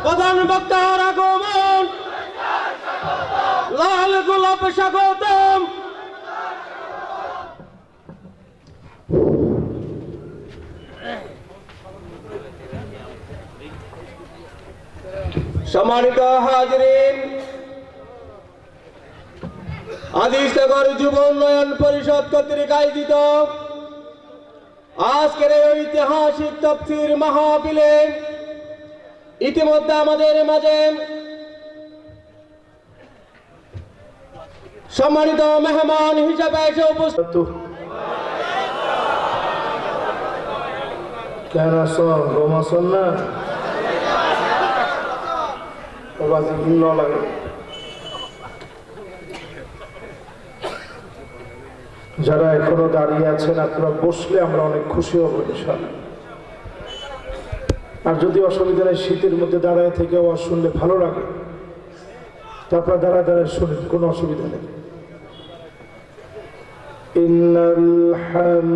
প্রধান বক্তার আগমন, লাল গোলাপ স্বাগতম। সম্মানিত হাজিরিন, আদিশনগর যুব উন্নয়ন পরিষদ কর্তৃক আয়োজিত আজকের এই ঐতিহাসিক তাফসীর মাহফিলে ইতিমধ্যে আমাদের মাঝে সম্মানিত মেহমান হিসেবে এসে উপস্থিত। কেন রোমাসন না লাগে, যারা এখনো দাঁড়িয়ে আছেন আপনারা বসলে আমরা অনেক খুশি হব ইনশাআল্লাহ। আর যদি অসুবিধা নেই, শীতের মধ্যে দাঁড়ায় থেকে আওয়াজ শুনলে ভালো লাগে, তারপর দাঁড়ায় দাঁড়ায় শুনেন, কোনো অসুবিধা নেই। ইন্নাল হামদালিল্লাহ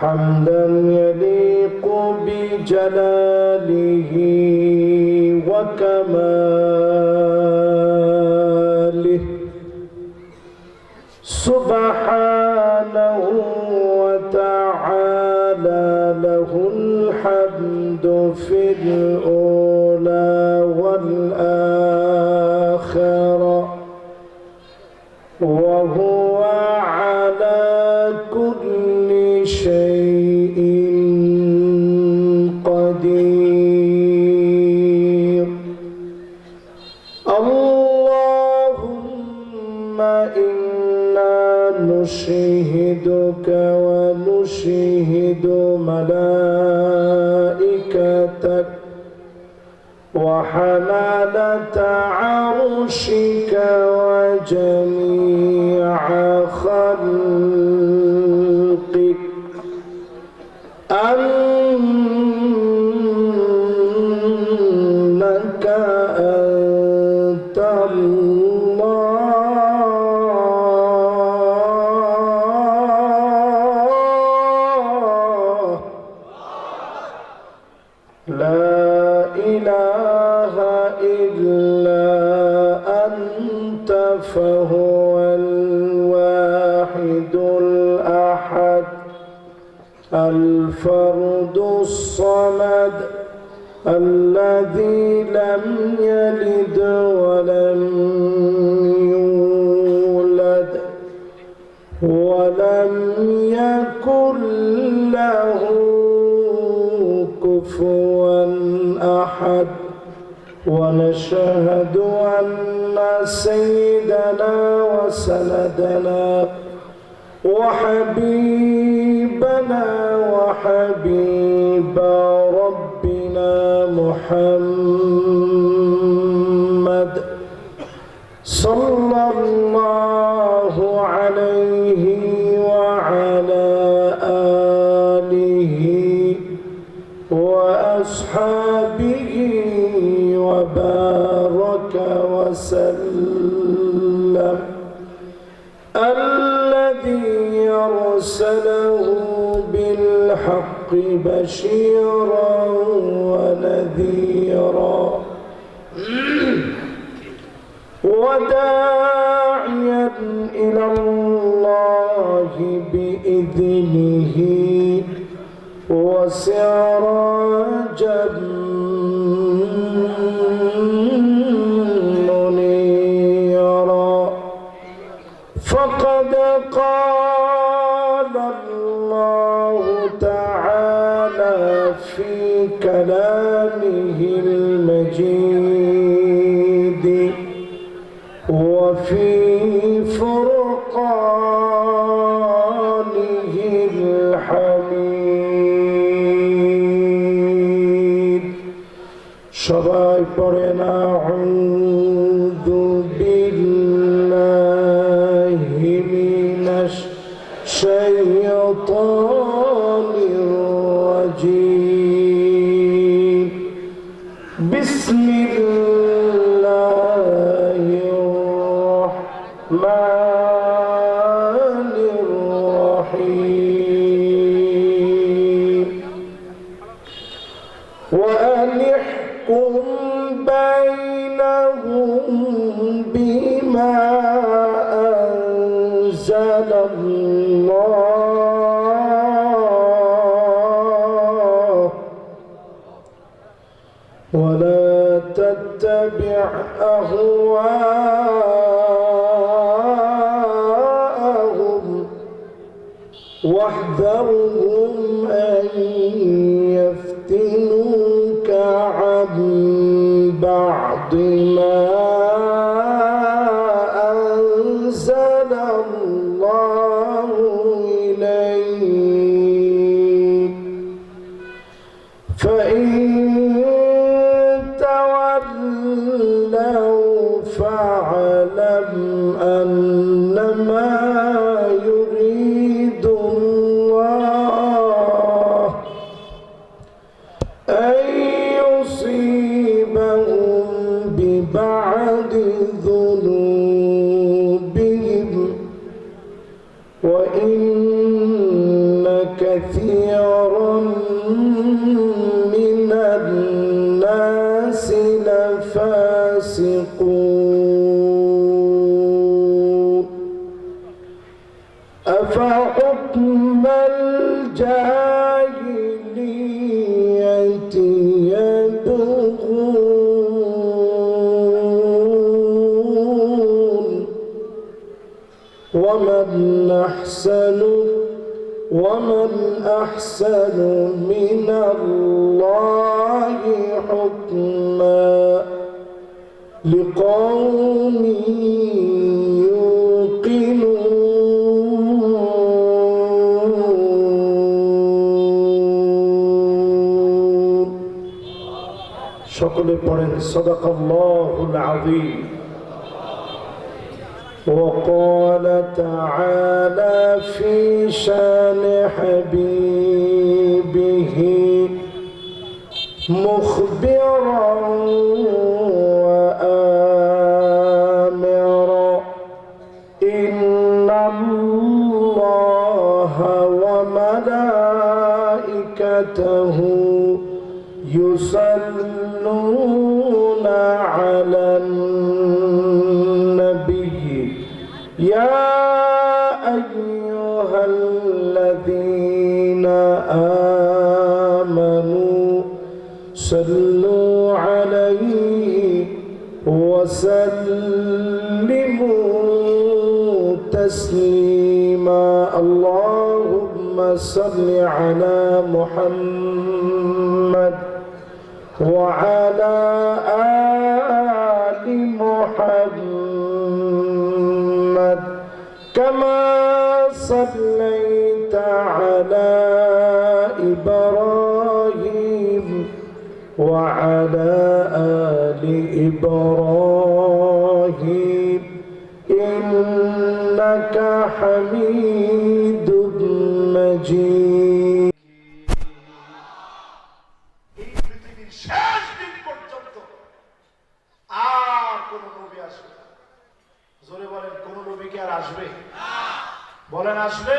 হামদান ইয়ালিকু বিজালালিহি ওয়া কামালিহি সুবহানাহু ওয়া তাআলা লাহুল হামদু ফিল উলা ওয়াল আখিরা ওয়া হুয়া আলা কুল্লি শাইইন কাদির। আল্লাহুম্মা نشهدك ونشهد ملائكتك وحملة عرشك وجميع خلقك أنك أنت لا إله إلا أنت فهو الواحد الأحد الفرد الصمد الذي لم يلد ولم يولد ولم يكن له كفوا أحد. ونشهد أن سيدنا وسندنا وحبيبنا وحبيب ربنا محمد صلى الله عليه وعلى آله وأصحابه وبارك وسلم الذي أرسله بالحق بشيرا ونذيرا وداعيا إلى الله بإذنه وسراجا منيرا. فقد قال الله تعالى في كلامه المجيد وفي فرقانه الحميد. সবাই পড়েন আউযু বিল্লাহি মিনাশ শাইতানির রাজীম বিসমিল্লাহির রাহমানির রাহিম وأن احكم بينهم بما أنزل الله ولا تتبع أهواءهم واحذرهم أن يفتنوك عن بعض ما أنزل الله إليك فإن تولوا فاعلم أنما يريد الله أن يصيبهم ببعض ذنوبهم وإن كثيرا من الناس لفاسقون أفحكم الجاهلية يبغون ومن أحسن من الله حكما لقوم يوقنون সকলে পড়েন সাদাকাল্লাহুল আযীম وقال تعالى في شان حبيبه مخبرا وآمرا إن الله وملائكته يصلون على النبي يا أيها الذين آمنوا صلوا عليه وسلموا تسليما اللهم صل على محمد وعلى آل محمد كما صليت على إبراهيم وعلى آل إبراهيم إنك حميد مجيد বলেন আসবে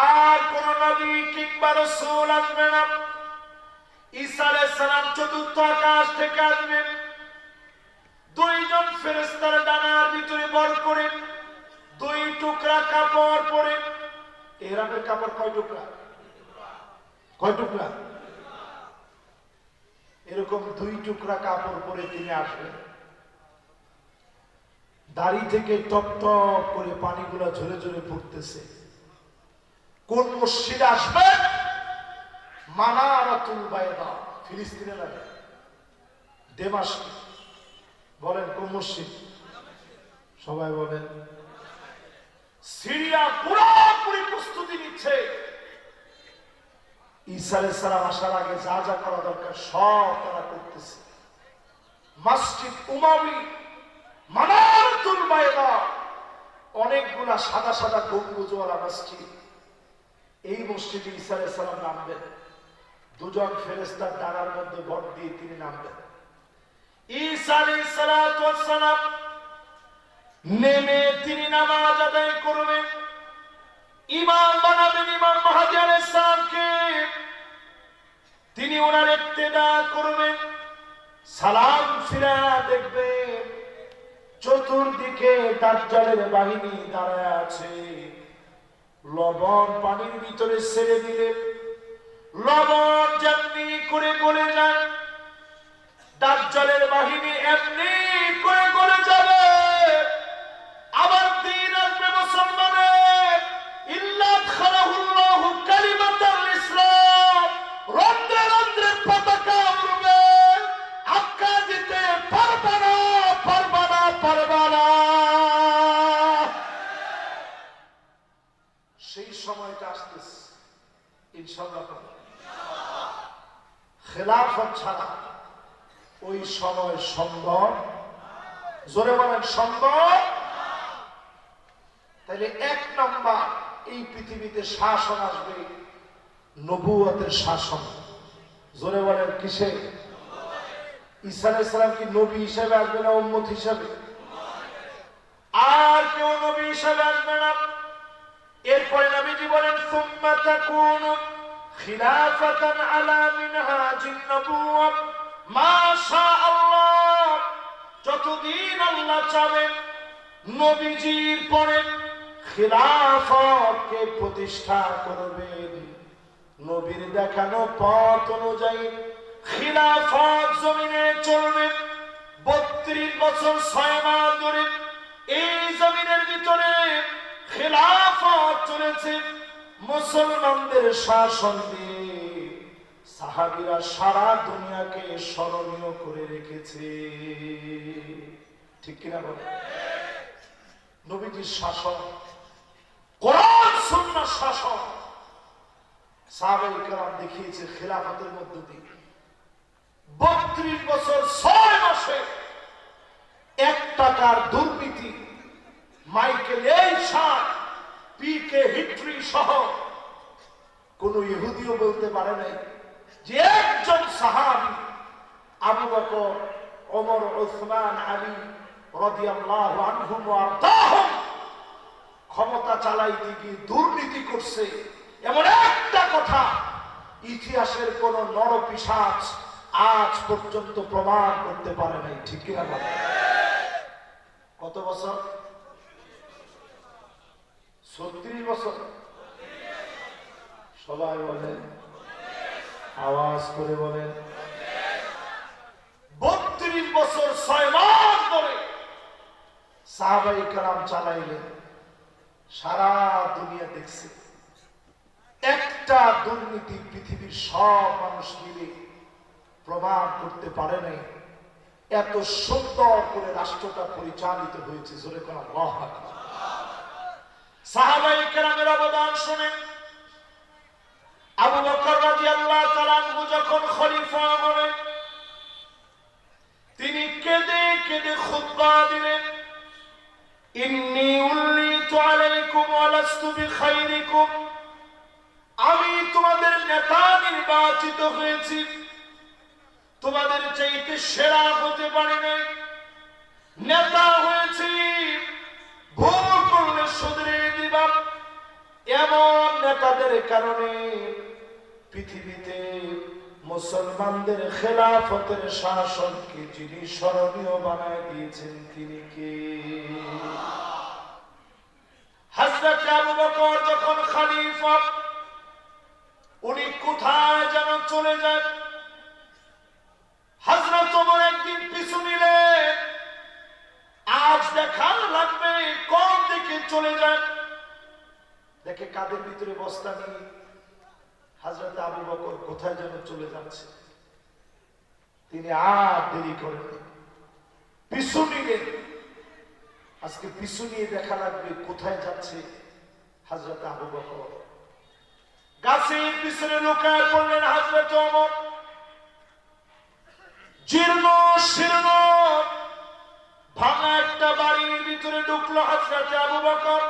আর কোন নবী কিংবা রাসূল আসবে না ঈসা আলাইহিস সালাম চতুর্থ আকাশ থেকে আসবেন দুইজন ফেরেশতার ডানার ভিতরে বর করে দুই টুকরা কাপড় পরে ইহরামের কাপড় কয় টুকরা এরকম দুই টুকরা কাপড় পরে তিনি আসবেন দাড়ি থেকে টপ টপ করে পানিগুলো ঝরে ঝরে পড়তেছে কোন মসজিদে আসবে মানারাতুল বাইদা ফিলিস্তিনে লাগে দামেস্ক বলেন কোন মসজিদ সবাই বলেন সিরিয়া পুরোপুরি প্রস্তুতি নিচ্ছে ঈসা আলাইহিস সালাম আসার আগে যা যা করা দরকার সব তারা করতেছে মসজিদ উমাবি মানারতুল বাইদা, অনেকগুলা সাদা সাদা গম্বুজওয়ালা মসজিদ। এই মসজিদে ঈসা আলাইহিস সালাম নামবেন, দুজন ফেরেশতার ডানার মধ্যে ভর দিয়ে তিনি নামবেন। ঈসা আলাইহিস সালাতু ওয়াস সালাম নেমে তিনি নামাজ আদায় করবেন, ইমাম বানাবেন ইমাম মাহদী আলাইহিস সালামকে, তিনি ওনার ইক্তেদা করবেন। সালাম ফিরা দেখবেন চতুর্দিকে দাজ্জালের বাহিনী দাঁড়ায় আছে। লবণ পানির ভিতরে ছেড়ে দিলে লবণ যেমনি করে গলে যায়, দাজ্জালের বাহিনী এমনি করে গলে যাবে। আবার দিন আসবে মুসলমানের, ইল্লা খালাহুল্লাহু কালিমাতাল ইসলাম, রন্ধ্রে রন্ধ্রে পতাকা উড়বে, আক্কা দিতে পারবা না, পারবা না, পারবা না। সেই সময়টা আসতেছে ইনশাআল্লাহ। খেলাফত ছাড়া ওই সময় সম্ভব, জোরে বলেন সম্ভব। তাহলে এক নাম্বার, এই পৃথিবীতে শাসন আসবে নবুয়তের শাসন। জোরে বলেন কিসে? ঈসা আলাইহিস সালাম কি নবী হিসেবে আসবে না উম্মত হিসেবে? আর কেউ নবী হিসেবে আসবে না। এরপরে নবীজি বলেন সুম্মা তাকুনু খিলাফাতান আলা মিনহাজিন নবুওয়া মা শাআল্লাহ, যতদিন আল্লাহ চাবেন নবীজির পরে খিলাফতকে প্রতিষ্ঠা করবেন। নবীর দেখানো পথ অনুযায়ী খিলাফত জমিনে চলবে। 32 বছর 6 মাস ধরে এই জমিনের ভিতরে খিলাফত চলেছে মুসলমানদের শাসন দিয়ে। সাহাবীরা সারা দুনিয়াকে স্মরণীয় করে রেখেছে, ঠিক কিনা বলেন? নবীজির শাসন, কোরআন সুন্নাহ শাসন সাহাবায়ে কেরাম দেখিয়েছে খিলাফতের মধ্য দিয়ে। 32 বছর 6 মাসে 1 টাকার দুর্নীতি, মাইকেল এইশান, পিকে হিট্রি সহ কোন ইহুদিও বলতে পারে নাই যে একজন সাহাবী আবু বকর, ওমর, উসমান, আলী রাদিয়াল্লাহু আনহুম ওয়া আরদাহুম ক্ষমতা চালাইতে গিয়ে দুর্নীতি করছে, এমন একটা কথা ইতিহাসের কোন নরপিশাচ আজ পর্যন্ত প্রমাণ করতে পারে নাই, ঠিক কিনা বলেন? কত বছর? 36 বছর। সবাই বলেন, আওয়াজ করে বলেন। 32 বছর 6 মাস ধরে সাহাবায়ে কেরাম চালাইলেন, সারা দুনিয়া দেখছে। একটা দুর্নীতি পৃথিবীর সব মানুষ মিলে প্রমাণ করতে পারে নাই। এত সুন্দর করে রাষ্ট্রটা পরিচালিত হয়েছে, জোরে কোন আল্লাহু আকবার। সাহাবায়ে কেরামের অবদান শুনেন। আবু বকর রাদিয়াল্লাহু তাআলা আনহু যখন খলিফা হলেন, তিনি কেঁদে কেঁদে খুতবা দিলেন, ইন্নী উল্লিতু আলাইকুম ওয়া লাস্তু বিখাইরিকুম, আমি তোমাদের নেতা নির্বাচিত হয়েছি, তোমাদের চাইতে সেরা হতে পারি নাই, নেতা হয়েছি, ভুল করলে শুধরে দিবা। এমন নেতাদের কারণে পৃথিবীতে মুসলমানদের খেলাফতের শাসনকে যিনি স্মরণীয় বানায় দিয়েছেন তিনি কে? হযরত আবু বকর যখন খলিফা, উনি কোথায় যেন চলে যান। হযরত ওমর একদিন পিছু নিলেন, আজ দেখা লাগবে কোন দিকে চলে যান। দেখে কাদের ভিতরে বস্তা নিয়ে হযরত আবু বকর কোথায় যেন চলে যাচ্ছে। তিনি আর দেরি করেন, পিছু নিলেন। আজকে পিছু নিয়ে দেখা লাগবে কোথায় যাচ্ছে হযরত আবু বকর। গাছের পিছনে লুকায় পড়লেন হযরত ওমর। জীর্ণ শীর্ণ উঠল হযরত আবু বকর।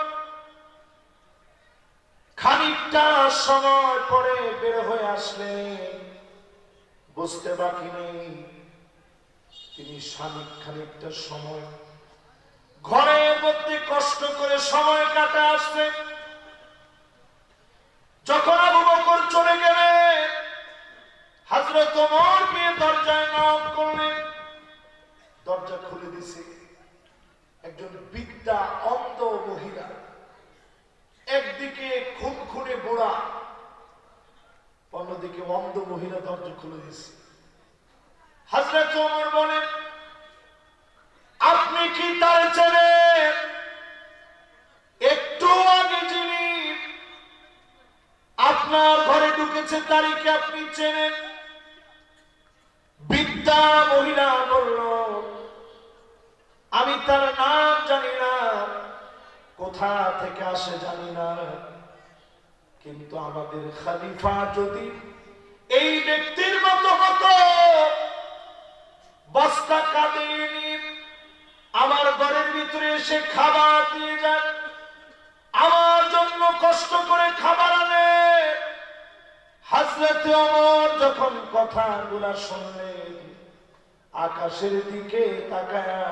খানিকটা সময় পরে বের হয়ে আসলেন, বুঝতে বাকি নেই তিনি খানিকটা সময় ঘরের মধ্যে কষ্ট করে সময় কাটা আসলেন। যখন আবু বকর চলে গেলেন, হযরত ওমর গিয়ে দরজায় নক করলেন। দরজা খুলে দিছে একজন বৃদ্ধা অন্ধ মহিলা, একদিকে খুনখুনে বুড়া, অন্যদিকে অন্ধ মহিলা। দরজা খুলে দিছে। হযরত ওমর বলেন, আপনি কি তার চেনেন? একটু আগে যিনি আপনার ঘরে ঢুকেছে তারিখে আপনি চেনেন? বৃদ্ধা মহিলা বলল, আমি তার নাম জানি না, কোথা থেকে আসে জানি না, কিন্তু আমাদের খলিফা যদি এই ব্যক্তির মতো হতো, বস্তা কাঁদিয়ে নিয়ে আমার ঘরের ভিতরে এসে খাবার দিয়ে যান, আমার জন্য কষ্ট করে খাবার আনে। হযরত ওমর যখন কথাগুলা শুনলেন, আকাশের দিকে তাকায়া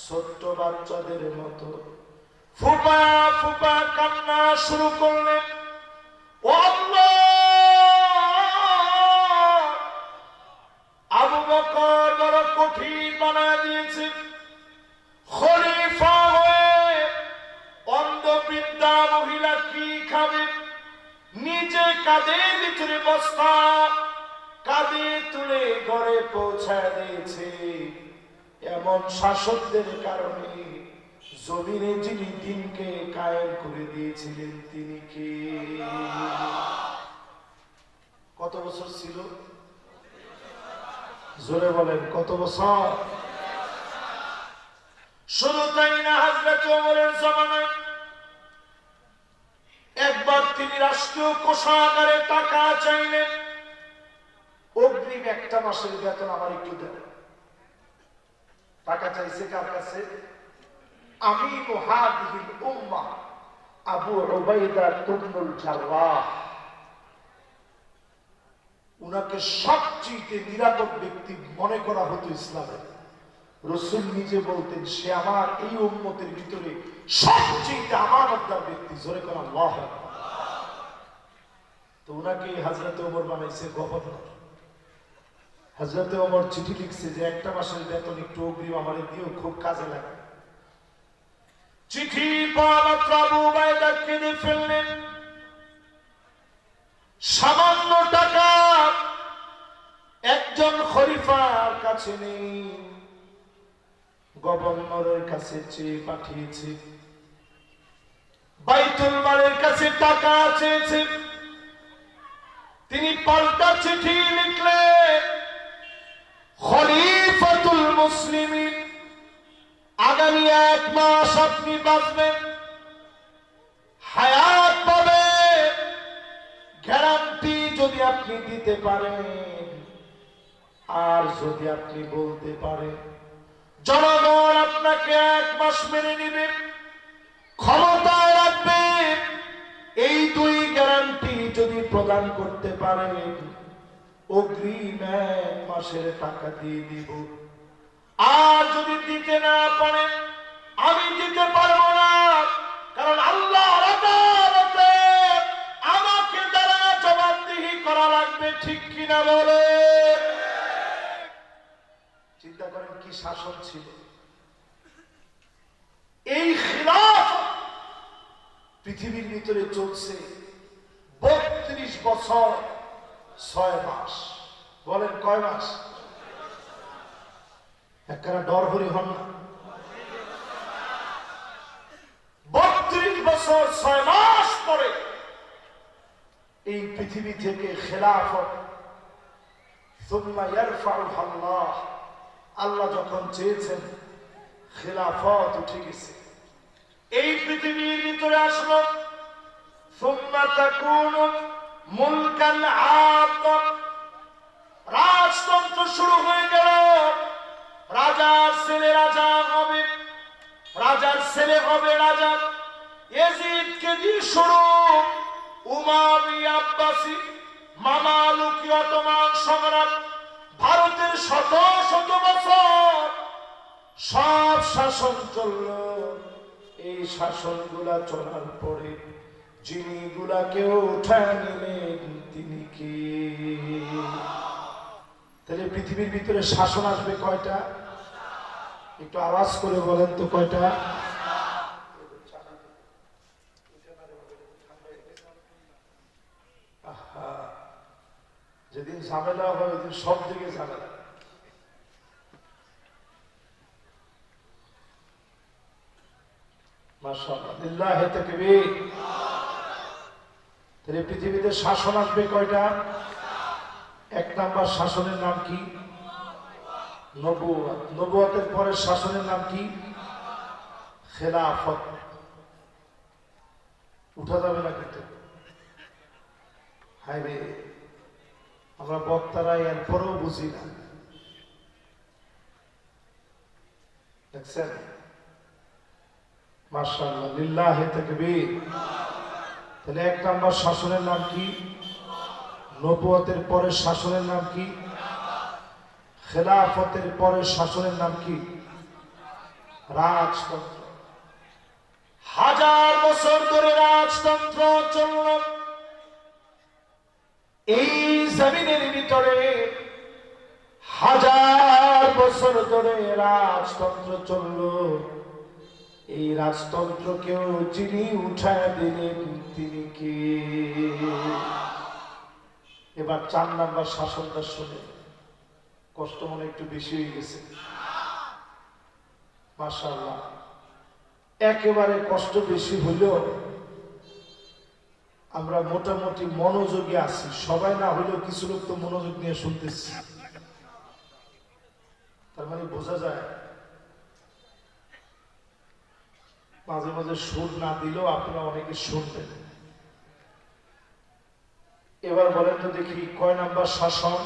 ছোট্ট বাচ্চাদের মতো ফুপা ফুপা কান্না শুরু করলেন। ও আল্লাহ, আবু বকর বড় কঠিন বানায় দিয়েছে। খলিফা হয়ে অন্ধ বৃদ্ধা মহিলা কি খাবে? নিজে কাঁধের ভিতরে বস্তা কাঁধে তুলে ঘরে পৌঁছায় দিয়েছে। এমন শাসকদের কারণে জমিনে যিনি দিনকে কায়েম করে দিয়েছিলেন তিনি কে? কত বছর ছিল? জোরে বলেন, কত বছর? শুধু তাই না, হযরত ওমরের জামানায় একবার তিনি রাষ্ট্রীয় কোষাগারে টাকা চাইলেন, অগ্রিম একটা মাসের বেতন আমার একটু দেন। টাকা চাইছে কার কাছে? আমিনু হাদিহিল উম্মাহ আবু উবাইদা ইবনুল জাররাহ। উনাকে সবচেয়ে নিরাপদ ব্যক্তি মনে করা হতো ইসলামে। রাসূল নিজে বলতেন, সে আমার এই উম্মতের ভিতরে সবচেয়ে আমানতদার ব্যক্তি। জোরে করে আল্লাহু আকবার। তো উনাকে হযরত ওমর বানাইছে গভর্নর। হযরত ওমর চিঠি লিখছে যে একটা মাসের বেতন একটু অগ্রিম আমারে দিও, খুব কাজে লাগে। চিঠি পাওয়া মাত্র আবু উবাইদা কেঁদে ফেললেন। সামান্য টাকা একজন খলিফার কাছে নেই, গভর্নরের কাছে চেয়ে পাঠিয়েছে, বাইতুল মালের কাছে টাকা চেয়েছে। তিনি পাল্টা চিঠি লিখলেন, খলিফাতুল মুসলিমিন, আগামী 1 মাস আপনি বাঁচবেন, হায়াত পাবেন, গ্যারান্টি যদি আপনি দিতে পারেন, আর যদি আপনি বলতে পারেন জনগণ আপনাকে 1 মাস মেনে নেবে, ক্ষমতায় রাখবে, এই 2 গ্যারান্টি যদি প্রদান করতে পারেন, অগ্রিম 1 মাসের টাকা দিয়ে দিব। আর যদি দিতে না পারেন, আমি দিতে পারবো না, কারণ আল্লাহর আদালতে আমাকে দ্বারা জবাবদিহি করা লাগবে। ঠিক কিনা বলে? চিন্তা করেন কি শাসন ছিল। এই খিলাফত পৃথিবীর ভিতরে চলছে 32 বছর 6 মাস। বলেন কয় মাস? একখানা ডরহরি হন না। 32 বছর 6 মাস পরে এই পৃথিবী থেকে খেলাফত সুম্মা ইয়ারফাউহা আল্লাহ, আল্লাহ যখন চেয়েছেন খেলাফত উঠে গেছে, এই পৃথিবীর ভিতরে আসলো। সুম্মা তাকুনু মুলকান আদম, রাজতন্ত্র শুরু হয়ে গেল। রাজার ছেলে রাজা হবে, রাজার ছেলে হবে রাজা। ইয়াজিদকে দিয়ে শুরু উমাইয়া আব্বাসী মামালুকি অটোমান সম্রাট, ভারতের শত শত বছর সব শাসন চলল। এই শাসনগুলা চলার পরে যিনি গুলাকেও উঠায় নিলেন তিনি কি? তাহলে পৃথিবীর ভিতরে শাসন আসবে কয়টা? একটু আওয়াজ করে বলেন তো কয়টা? যেদিন ঝামেলা হবে ওইদিন সব দিকে ঝামেলা। মাশাআল্লাহ, লিল্লাহি তাকবীর। তাহলে পৃথিবীতে শাসন আসবে কয়টা? এক নাম্বার শাসনের নাম কি? নবুয়ত। নবুয়তের পরে শাসনের নাম কি? খেলাফত। উঠা যাবে না কিন্তু। হায় রে, আমরা বক্তারা এরপরেও বুঝি না, দেখছেন? মাশাআল্লাহ, লিল্লাহি তাকবীর। তাহলে এক নাম্বার শাসনের নাম কি? নবুয়তের পরে শাসনের নাম কি? খেলাফতের পরে শাসনের নাম কি? রাজতন্ত্র। 1000 বছর ধরে রাজতন্ত্র চলল এই জমিনের ভিতরে। 1000 বছর ধরে রাজতন্ত্র চলল। এই রাজতন্ত্রকেও যিনি উঠায় দিলেন তিনি কে? এবার 4 নাম্বার শাসনটা শুনে কষ্ট মনে একটু বেশি হয়ে গেছে। মাশাআল্লাহ, একেবারে কষ্ট বেশি হইলেও আমরা মোটামুটি মনোযোগী আছি। সবাই না হলেও কিছু লোক তো মনোযোগ নিয়ে শুনতেছি। তার মানে বোঝা যায় মাঝে মাঝে সুর না দিলেও আপনারা অনেকে শুনবেন। এবার বলেন তো দেখি কয় নাম্বার শাসন?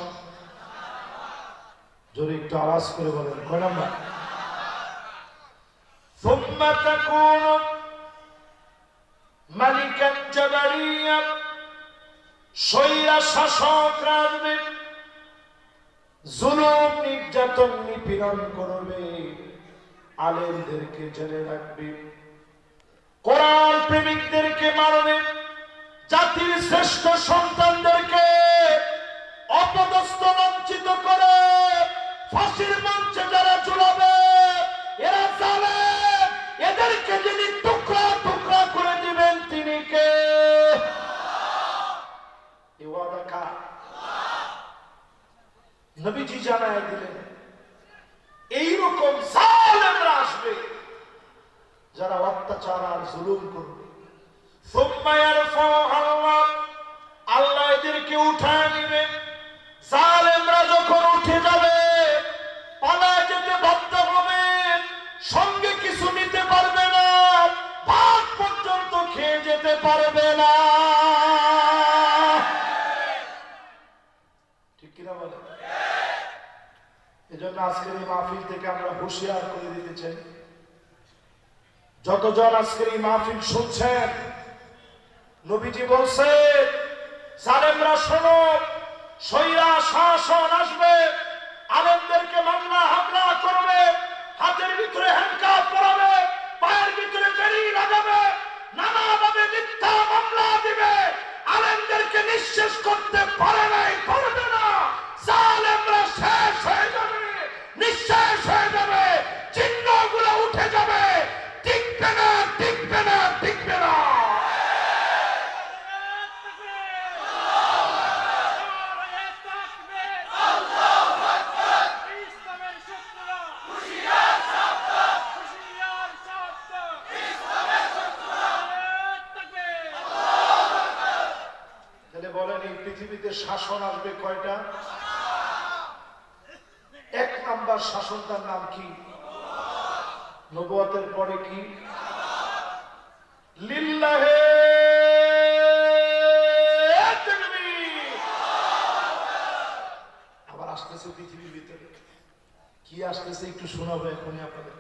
জোরে একটু আওয়াজ করে বলেন, কয় নাম্বার? ثم تكون ملكا جبريا। স্বৈরা শাসক রাজবে, জুলুম নির্যাতন নিপীড়ন করবে, আলেমদেরকে জেলে রাখবে, কোরআন প্রেমিকদেরকে মারবে, জাতির শ্রেষ্ঠ সন্তানদেরকে অপদস্থ লাঞ্ছিত করে ফাঁসির মঞ্চে যারা ঝুলাবে এরা জালেম। এদেরকে যিনি টুকরা টুকরা করে দিবেন তিনি কে? এ ওয়াদা কার? নবীজি জানায় দিলেন এইরকম জালেমরা আসবে যারা অত্যাচার আর জুলুম করবে। আল্লাহ এদেরকে উঠায় নিবে। জালেমরা যখন উঠে যাবে পালায় যেতে বাধ্য হবে, সঙ্গে কিছু নিতে পারবে না, ভাত পর্যন্ত খেয়ে যেতে পারবে না। ঠিক কিনা বলে? এজন্য আজকের এই মাহফিল থেকে আমরা হুঁশিয়ার করে দিতে চাই, যতজন আজকের এই মাহফিল শুনছেন, নবীজি বলছে জালেমরা শোনো, স্বৈরা শাসন আসবে, আলেমদেরকে মামলা হামলা করবে, হাতের ভিতরে হ্যান্ডকাফ পরাবে, পায়ের ভিতরে বেড়ি লাগাবে, নানাভাবে মিথ্যা মামলা দিবে, আলেমদেরকে নিঃশেষ করতে পারে নাই, পারবে না। জালেমরা শেষ হয়ে যাবে, নিঃশেষ হয়ে যাবে, চিহ্নগুলো উঠে যাবে, টিকবে না, টিকবে না, টিকবে না। বলেন এই পৃথিবীতে শাসন আসবে কয়টা? এক নাম্বার শাসনটার নাম কি? নবুয়তের পরে কি? লিল্লাহে তাকবীর। আবার আসতেছে পৃথিবীর ভিতরে কি আসতেছে একটু শোনাবো এখনই আপনাদের।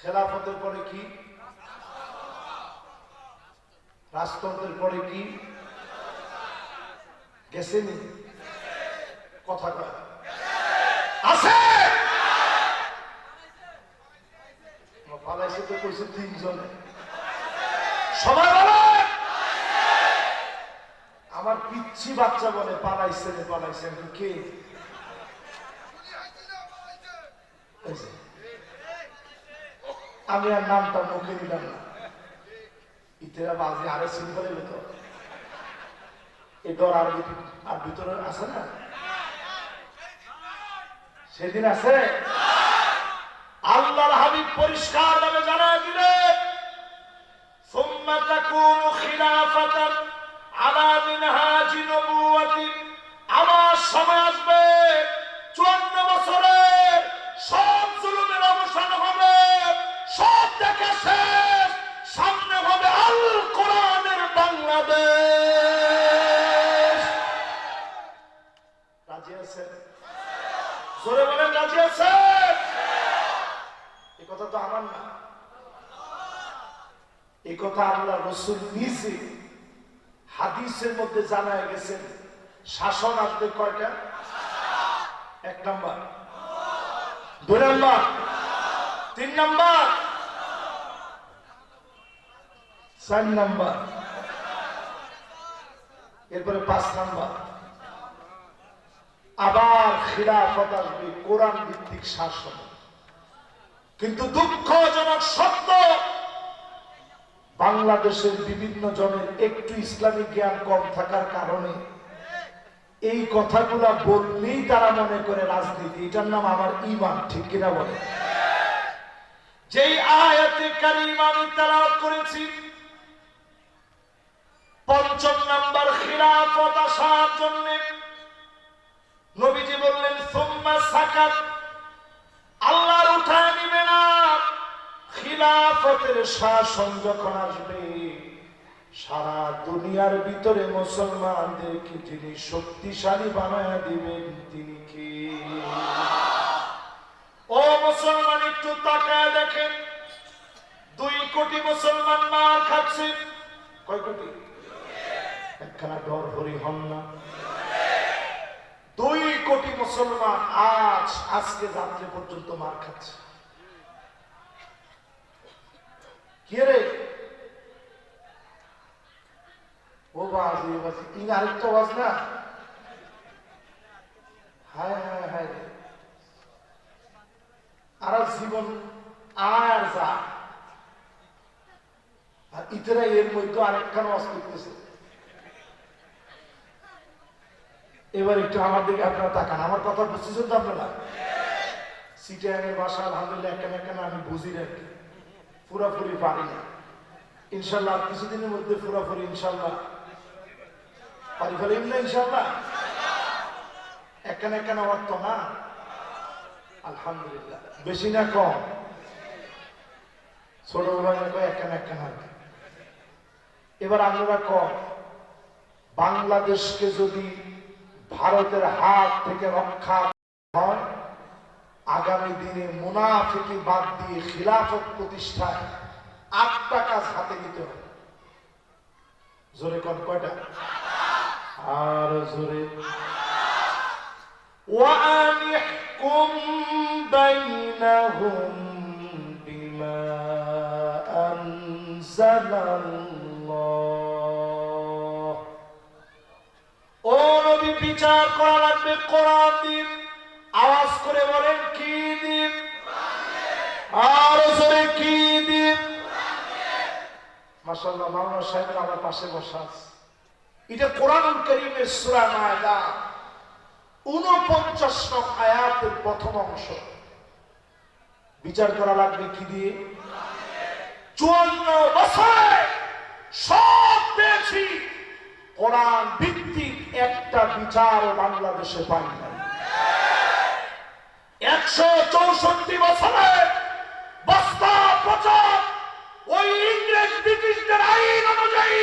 খেলাফতের পরে কি? রাজতন্ত্রের পরে কি? গেছেনি? কথা কয় আছে? পালাইছে তো কইছে 3 জনে। সবাই বলে, আমার পিচ্ছি বাচ্চা বলে পালাইছে রে পালাইছে। কে? আমি আর নামটা মুখে নিলাম না, ইতেরা বাজে আরে সিম্পল তো এই ডর আর ভিতরে আছে না? সেদিন আছে? আল্লাহর হাবিব পরিষ্কার ভাবে জানায় দিলেন, সুম্মা তাকুনু খিলাফাতান আলা মিনহাজি নবুওয়াতি, আমার সময় আসবে 54 বছরের সব জুলুমের অবসান হবে, সব দেখা শেষ, সামনে হবে আল কোরআনের বাংলাদেশ। রাজি আছেন? জোরে বলেন রাজি আছেন? এই কথা তো আমার না, এই কথা আল্লাহ রাসূল নিজে হাদিসের মধ্যে জানায় গেছেন। শাসন আসবে কয়টা? 1 নাম্বার, 2 নাম্বার, 3 নাম্বার, 4 নাম্বার, এরপরে 5 নাম্বার। আবার খিলাফত আসবে, কোরআন ভিত্তিক শাসন। কিন্তু দুঃখজনক সত্য, বাংলাদেশের বিভিন্ন জনের একটু ইসলামিক জ্ঞান কম থাকার কারণে এই কথাগুলা বললেই তারা মনে করে রাজনীতি। এটার নাম আমার ঈমান, ঠিক কিনা বলে? যেই আয়াতে কারিমা আমি তেলাওয়াত করেছি, 5 নাম্বার খিলাফত আসার জন্য নবীজি বললেন সুম্মা সাকাত, আল্লাহর উঠায় নিবে না। খিলাফতের শাসন যখন আসবে, সারা দুনিয়ার ভিতরে মুসলমানদেরকে যিনি শক্তিশালী বানায় দিবেন তিনি কে? ও মুসলমান, একটু তাকায় দেখেন, 2 কোটি মুসলমান মার খাচ্ছে। কয় কোটি? একখানা ডর হরি হন না। 2 কোটি মুসলমান আজকে রাত্রে পর্যন্ত মার খাচ্ছে। কি রে? ও বাজি বাজি, আরেকটা আওয়াজ না? হায় হায় হায়, আর জীবন আর যা। আর ইতেরা এর মধ্যে আরেকখান আওয়াজ করতেছে। এবার একটু আমার দিকে আপনারা তাকান, আমার কথা বুঝতেছেন তো আপনারা? সিটিআইএমের ভাষা আলহামদুলিল্লাহ একখানা আমি বুঝি আর কি, পুরাপুরি পারি না। ইনশাল্লাহ কিছুদিনের মধ্যে পুরাপুরি ইনশাল্লাহ পারি ফেলিম না ইনশাল্লাহ। একখানা অর্থ না, আলহামদুলিল্লাহ। বেশি না কম? ছোট ভাই একখানা। এবার আপনারা কম, বাংলাদেশকে যদি ভারতের হাত থেকে রক্ষা হয়, আগামী দিনে মুনাফিকি বাদ দিয়ে খিলাফত প্রতিষ্ঠায় 8টা কাজ হাতে নিতে হবে। জোরে কোন কয়টা? আর জোরে। ওয়ানিহকুম বাইনাহুম বিমা আনজালাল্লাহ। ও নবী, বিচার করা লাগবে কোরআন দিয়ে। আওয়াজ করে বলেন কি দিয়ে? আর জোরে কি দিয়ে? মাশাআল্লাহ, মাওলানা সাহেব আমার পাশে বসা আছে। এটা কোরআনুল কারীমের সূরা মায়দা 49 নং আয়াতের প্রথম অংশ। বিচার করা লাগবে কি দিয়ে? 54 বছরে সব পেয়েছি, কোরআন ভিত্তিক একটা বিচার বাংলাদেশে পাই না। 164 বছরে বস্তা পচা ওই ইংরেজ ব্রিটিশদের আইন অনুযায়ী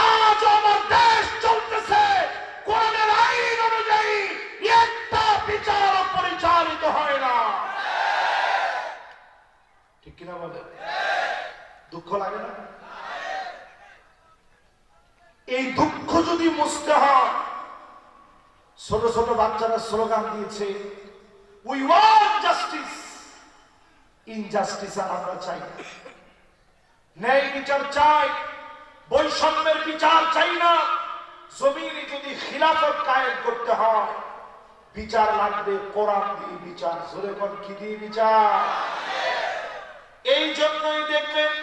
আজ আমার দেশ চলতেছে কোরআনের আইন অনুযায়ী। একটা বিচার পরিচালিত হয় না, ঠিক কিনা বলে? দুঃখ লাগে না? এই দুঃখ যদি মুছতে হয়, ছোট ছোট বাচ্চারা স্লোগান দিয়েছে, উই ওয়ান্ট জাস্টিস। ইনজাস্টিস আমরা চাই না, ন্যায় বিচার চাই, বৈষম্যের বিচার চাই না। জমিনে যদি খিলাফত কায়েম করতে হয়, বিচার লাগবে কোরআন দিয়ে বিচার। জোরে কোন কি দিয়ে বিচার? এই জন্যই দেখবেন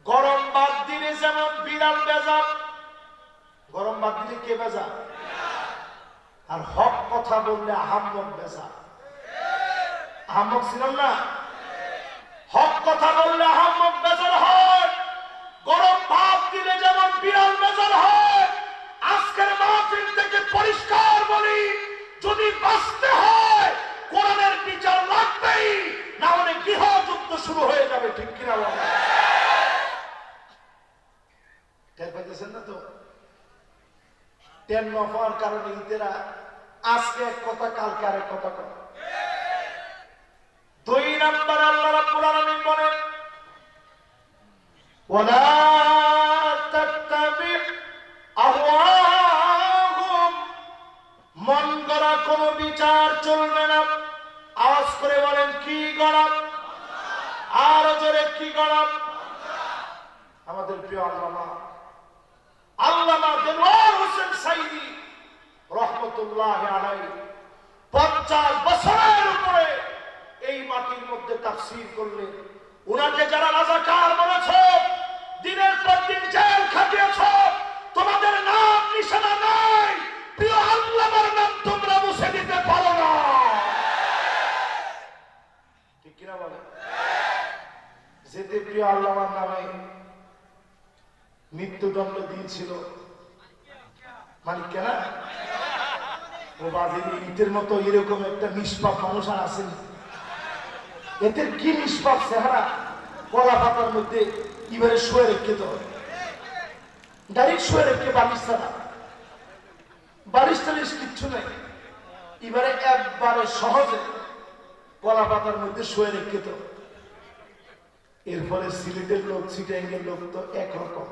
গরম বাদ দিলে যেমন বিড়াল বেজা, গরম বাদ দিলে কে বেজা? আর হক কথা বললে আহাম্মক বেজা। আহাম্মক ছিলাম না? হক কথা বললে আহাম্মক বেজার হয়, গরম ভাব দিলে যেমন বিড়াল বেজার হয়। আজকের মাহফিল থেকে পরিষ্কার বলি, যদি বাঁচতে হয় কোরআনের বিচার লাগবেই, না হলে গৃহযুদ্ধ শুরু হয়ে যাবে। ঠিক কিনা বলেন? টের পাইতেছেন না তো? টের না হওয়ার কারণে ইতেরা আজকে এক কথা কালকে আরেক কথা করে। 2 নম্বর আল্লাহ রাব্বুল আলামিন বলেন, ওয়ালা তাত্তাবি আহওয়াহুম, মন গড়া কোনো বিচার চলবে না। আওয়াজ করে বলেন, কি গড়া? আর জোরে কি গড়া? আমাদের প্রিয় আল্লামা দেলোয়ার হোসেন সাইদি রহমতুল্লাহ আলাইহি 50 বছরের উপরে এই মাটির মধ্যে তাফসীর করলেন। উনাকে যারা রাজাকার বলেছে, দিনের পর দিন জেল খাটিয়েছ, তোমাদের নাম নিশানা নাই, প্রিয় আল্লামার নাম তোমরা মুছে দিতে পারো না। ঠিক কিনা বলে? যেতে প্রিয় আল্লামার নামে মৃত্যুদণ্ড দিয়েছিল মালিক কেনা ও বাজির ইটের মতো এরকম একটা নিষ্পাপ মানুষ আর আসেন। এদের কি নিষ্পাপ চেহারা, কলা পাতার মধ্যে এবারে শুয়ে রেখে তো ডাইরেক্ট শুয়ে রেখে বালিশ ছাড়া, বালিশ টালিশ কিচ্ছু নেই, এবারে একবারে সহজে কলা পাতার মধ্যে শুয়ে রেখে তো। এরপরে সিলেটের লোক চিটাঙ্গের লোক তো একরকম।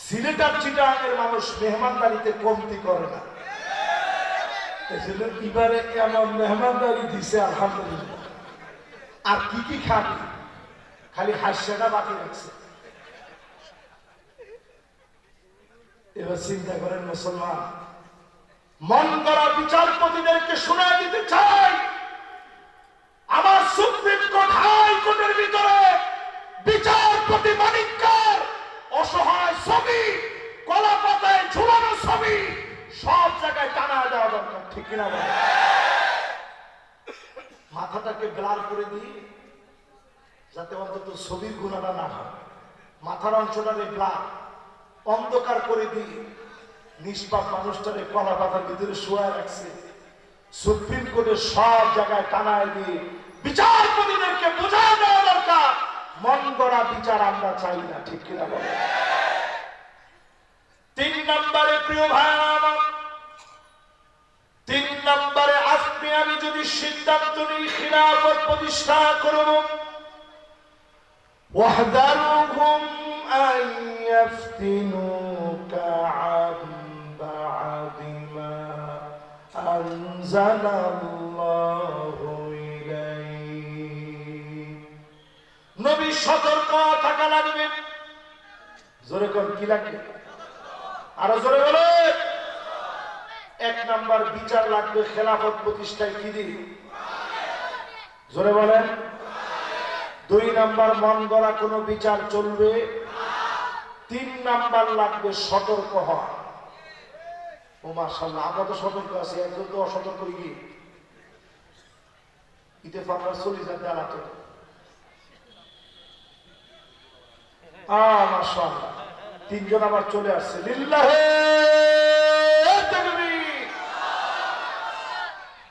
সিলেট আর চিটাঙ্গের মানুষ মেহমানদারিতে কমতি করে না, এবারে এমন মেহমানদারি দিছে আলহামদুলিল্লাহ। আর কি কি খাবি, খালি হাস্যটা বাকি রাখছে। এবার চিন্তা করেন মুসলমান, মন গড়া বিচারপতিদেরকে শোনায় দিতে চাই, আমার সুপ্রিম কোর্ট হাইকোর্টের ভিতরে বিচারপতি মানিককার অসহায় ছবি, কলা পাতায় ঝুলানো ছবি সব জায়গায় টানা দেওয়া দরকার। ঠিক কিনা বলেন? মাথাটাকে ব্লার করে দিই যাতে অন্তত ছবির গুণাটা না হয়, মাথার অংশটাকে ব্লার অন্ধকার করে দিই। নিষ্পাপ মানুষটাকে কলা পাতার ভিতরে শোয়া রাখছে, সুপ্রিম কোর্টের সব জায়গায় টানায় দিয়ে বিচারপতিদেরকে বোঝায় দেওয়া দরকার, মন গড়া বিচার আমরা চাই না। ঠিক কিনা বলেন? 3 নম্বরে প্রিয় ভাই আমার, 3 নম্বরে আজকে আমি যদি সিদ্ধান্ত নিই খিলাফত প্রতিষ্ঠা করব, ওয়াহদারুহুম আন ইয়াফতিনুকা আন বা'দি মা আনজালাল্লাহু ইলাইক। নবী সতর্ক থাকা লাগবে। জোরে কোন কি লাগবে? আরো জোরে বলে। 1 নম্বর বিচার লাগবে খেলাফত প্রতিষ্ঠায় কি দিয়ে? জোরে বলেন। 2 নম্বর মন গড়া কোনো বিচার চলবে। 3 নম্বর লাগবে সতর্ক হওয়া। ও মাশাআল্লাহ, আমরা তো সতর্ক আছি, একজন তো অসতর্ক গিয়ে ইত্তেফাকরা চলে যাবে আলাদা। মাশাআল্লাহ, 3 জন আবার চলে আসছে। লিল্লাহে তাকবীর।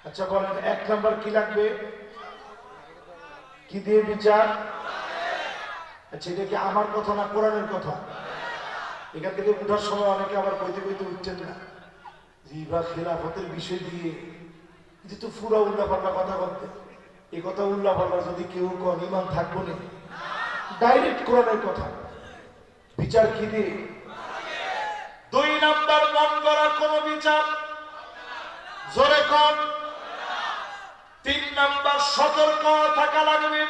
আচ্ছা বলেন 1 নম্বর কি লাগবে? কি দিয়ে বিচার? আচ্ছা, এটা কি আমার কথা না কোরআনের কথা? এখান থেকে উঠার সময় অনেকে আবার কইতে কইতে উঠছেন না যে বা খেলাফতের বিষয় দিয়ে তো পুরা উল্টা পাল্টা কথা বলতে। এই কথা উল্লাহ বলা যদি কেউ কোন ইমান থাকবো না, ডাইরেক্ট কোরআনের কথা। বিচার কি দিয়ে? 2 নাম্বার, মন গড়া কোন বিচার, জোরে কোন। 3 নাম্বার, সতর্ক থাকা লাগবে।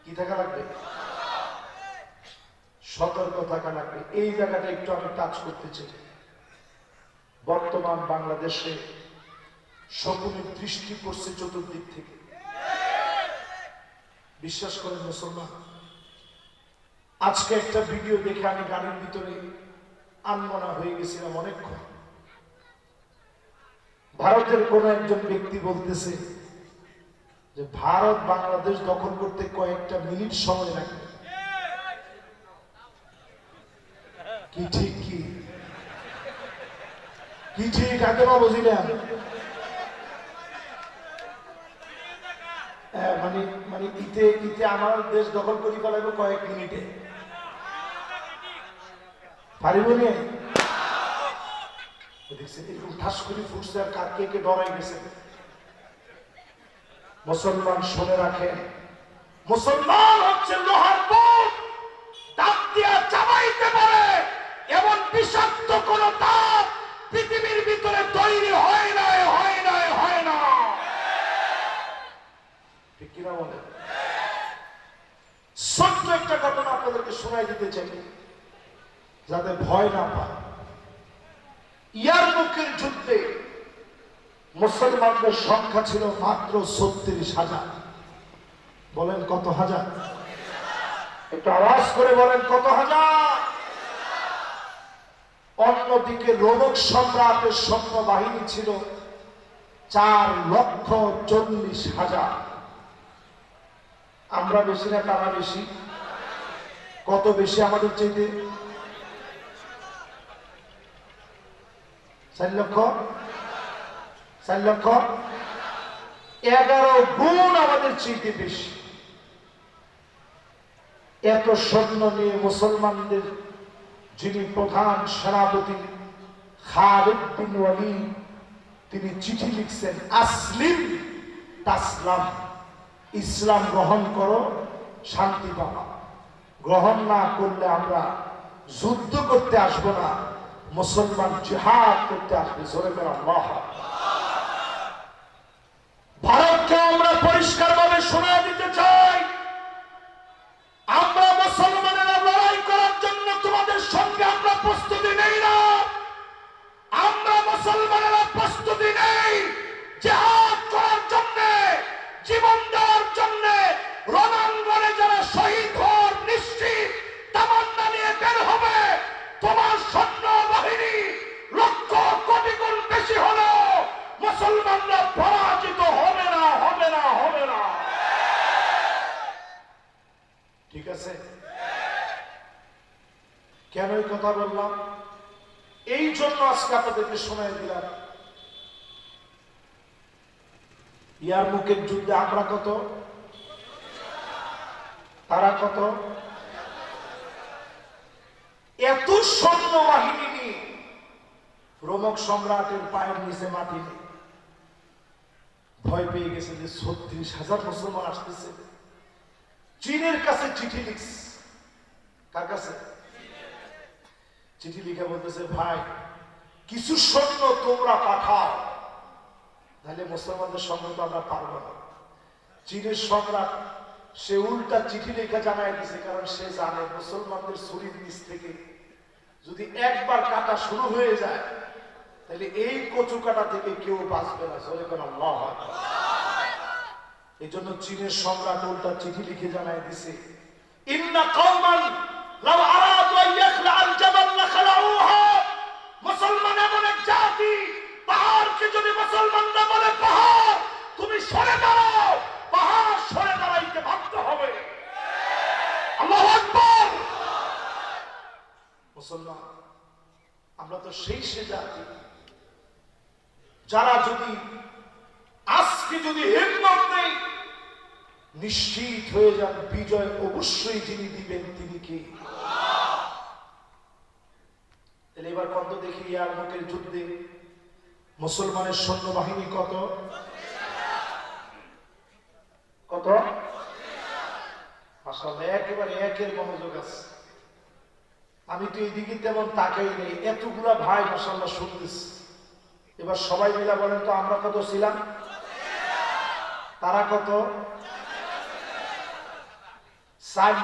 কি থাকা লাগবে? সতর্ক থাকা লাগবে। এই জায়গাটা একটু আমি টাচ করতে চাই। বর্তমান বাংলাদেশে শকুনের দৃষ্টি পড়ছে চতুর্দিক থেকে। বিশ্বাস করেন মুসলমান, আজকে একটা ভিডিও দেখে আমি গানের ভিতরে আনমনা হয়ে গেছিলাম অনেকক্ষণ। ভারতের কোন একজন ব্যক্তি বলতেছে যে ভারত বাংলাদেশ দখল করতে কয়েকটা মিনিট সময় লাগবে। কি ঠিক? কি ঠিক আগে না বুঝিলাম। মানে ইতে আমার দেশ দখল করি ফেলাইব কয়েক মিনিটে, পারিব নি? দেখছেন এরকম ঠাস করে ফুটছে আর কার কে ডরাই গেছে। মুসলমান শুনে রাখেন, মুসলমান হচ্ছে লোহার বুট, দাঁত দিয়া চাবাইতে পারে এমন বিষাক্ত কোন দাঁত পৃথিবীর ভিতরে তৈরি হয় না। ঠিক কিনা বলে? ছোট্ট একটা ঘটনা আপনাদেরকে শোনাই দিতে চাই যাতে ভয় না পায়। ইয়ারমুকের যুদ্ধে মুসলমানদের সংখ্যা ছিল মাত্র 36,000। বলেন কত হাজার? একটু আওয়াজ করে বলেন কত হাজার? অন্যদিকে রোমক সম্রাটের সৈন্য বাহিনী ছিল 4,40,000। আমরা বেশি না তারা বেশি? কত বেশি আমাদের চাইতে? 4,11 গুণ আমাদের চাইতে বেশি। এত সৈন্য নিয়ে মুসলমানদের যিনি প্রধান সেনাপতি খালিদ বিন ওয়ালিদ, তিনি চিঠি লিখছেন, আসলিম তাসলাম, ইসলাম গ্রহণ করো শান্তি পাবা। গ্রহণ না করলে আমরা যুদ্ধ করতে আসবো না, মুসলমান জিহাদ করতে আসবে। জোরে করে আল্লাহ। ভারতকে আমরা পরিষ্কার ভাবে শোনা দিতে চাই, আমরা মুসলমানেরা লড়াই করার জন্য তোমাদের সঙ্গে আমরা প্রস্তুতি নেই না। আমরা মুসলমানেরা প্রস্তুতি নেই জিহাদ করার জন্য, জীবন দেওয়ার জন্য। রণাঙ্গনে যারা শহীদ হওয়ার নিশ্চিত তামান্না নিয়ে বের হবে, তোমার সৈন্য বাহিনী লক্ষ কোটি গুণ বেশি হলো, মুসলমানরা পরাজিত হবে না। ঠিক আছে? কেন এই কথা বললাম? এই জন্য আজকে আপনাদেরকে শোনাই দিলাম। ইয়ারমুকের যুদ্ধে আমরা কত, তারা কত? এত সৈন্য বাহিনী নিয়ে রোমক সম্রাটের পায়ের নিচে মাটি নেই। ভয় পেয়ে গেছে যে 36,000 মুসলমান আসতেছে। চীনের কাছে চিঠি লিখছে। কার কাছে? চিঠি লিখে বলতেছে, ভাই কিছু সৈন্য তোমরা পাঠাও, তাহলে মুসলমানদের সঙ্গে তো আমরা পারবো না। চীনের সম্রাট সে উল্টা চিঠি লিখে জানাই দিছে, কারণ সে জানে মুসলমানদের শরীর নিচ থেকে যদি একবার কাটা শুরু হয়ে যায় তাহলে এই কচু কাটা থেকে কেউ বাঁচবে না। চলে কেন আল্লাহ। এই জন্য চীনের সম্রাট উল্টা চিঠি লিখে জানাই দিছে, ইন্না কওমান লাউ আরাদু আন ইয়াখলা'আল জাবাল লাখলাউহা। মুসলমান এমন এক জাতি, পাহাড়কে যদি মুসলমানরা বলে পাহাড় তুমি সরে দাঁড়াও, পাহাড় সরে দাঁড়াইতে বাধ্য হবে। আল্লাহু আকবার। মুসলমান আমরা তো সেই সে জাতি যারা যদি আজকে যদি হিম্মত নেই, নিশ্চিত হয়ে যান বিজয় অবশ্যই যিনি দিবেন তিনি কে? তাহলে এবার কত দেখি ইয়ারমুকের যুদ্ধে মুসলমানের সৈন্যবাহিনী কত? কত? মাশাআল্লাহ, একেবারে একের মনোযোগ আছে। আমি তো এইদিকে তেমন তাকাই নেই, এতগুলা ভাই মাশাআল্লাহ শুনতেছি। এবার সবাই মিলা বলেন তো আমরা কত ছিলাম, তারা কত? 4